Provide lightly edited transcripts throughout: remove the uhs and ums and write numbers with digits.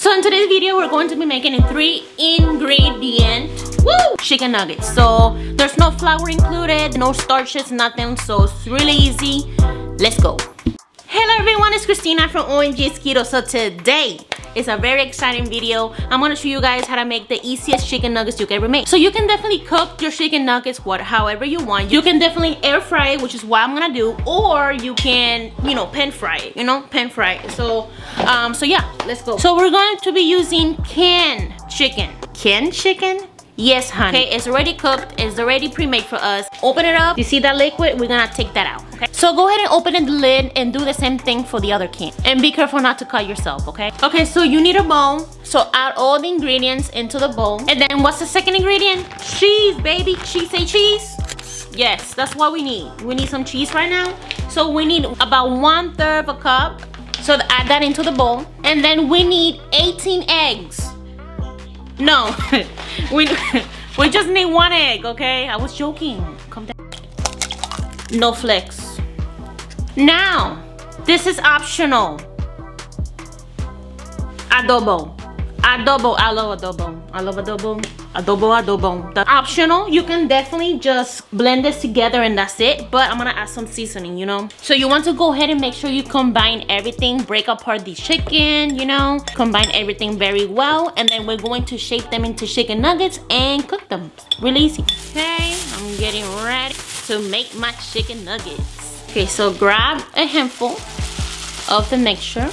So in today's video, we're going to be making a 3-ingredient chicken nuggets. So there's no flour included, no starches, nothing. So it's really easy. Let's go. Hello everyone, it's Christina from OMG Keto. So today is a very exciting video. I'm gonna show you guys how to make the easiest chicken nuggets you can ever make. So you can definitely cook your chicken nuggets however you want. You can definitely air fry it, which is what I'm gonna do, or you can, pan fry it, So yeah, let's go. So we're going to be using canned chicken. Canned chicken? Yes, honey. Okay, it's already cooked. It's already pre-made for us. Open it up. You see that liquid? We're gonna take that out, okay? So go ahead and open the lid and do the same thing for the other can. And be careful not to cut yourself, okay? Okay, so you need a bowl. So add all the ingredients into the bowl. And then what's the second ingredient? Cheese, baby. Cheese, say cheese. Yes, that's what we need. We need some cheese right now. So we need about 1/3 of a cup. So add that into the bowl. And then we need 18 eggs. No, we just need 1 egg, okay? I was joking. Calm down. No flecks. Now, this is optional. Adobo. Adobo. I love adobo. I love adobo. Adobo. That's optional. You can definitely just blend this together and that's it. But I'm gonna add some seasoning, So you want to go ahead and make sure you combine everything. Break apart the chicken, Combine everything very well. And then we're going to shape them into chicken nuggets and cook them. Really easy. Okay, I'm getting ready to make my chicken nuggets. Okay, so grab a handful of the mixture.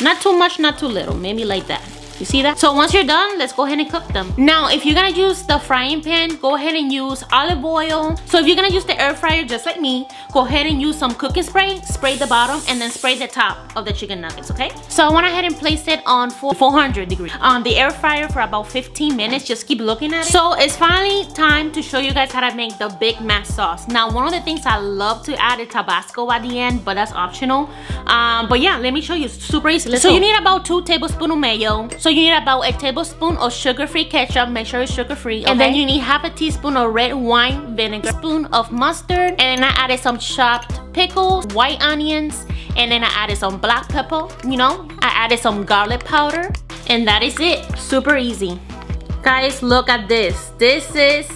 Not too much, not too little. Maybe like that. You see that? So once you're done, let's go ahead and cook them. Now, if you're gonna use the frying pan, go ahead and use olive oil. So if you're gonna use the air fryer just like me, go ahead and use some cooking spray. Spray the bottom and then spray the top of the chicken nuggets, okay? So I went ahead and placed it on 400 degrees on the air fryer for about 15 minutes. Just keep looking at it. So it's finally time to show you guys how to make the Big Mac sauce. Now, one of the things I love to add is Tabasco at the end, but that's optional. But yeah, let me show you. It's super easy. So you need about 2 tablespoons of mayo. So you need about a tablespoon of sugar-free ketchup. Make sure it's sugar-free, okay? And then you need half a teaspoon of red wine vinegar, a spoon of mustard, and then I added some chopped pickles, white onions, and then I added some black pepper, I added some garlic powder, and that is it. Super easy. Guys, look at this. This is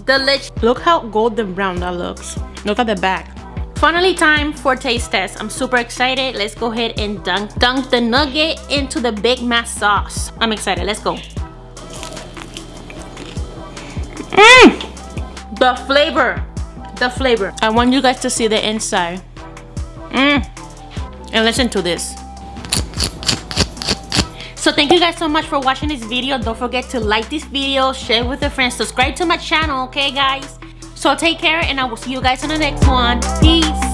delicious. Look how golden brown that looks. Look at the back. Finally, time for taste test. I'm super excited. Let's go ahead and dunk the nugget into the Big Mac sauce. I'm excited. Let's go. The flavor. I want you guys to see the inside. And listen to this. So thank you guys so much for watching this video. Don't forget to like this video, share with your friends, subscribe to my channel, okay guys? So take care and I will see you guys in the next one. Peace.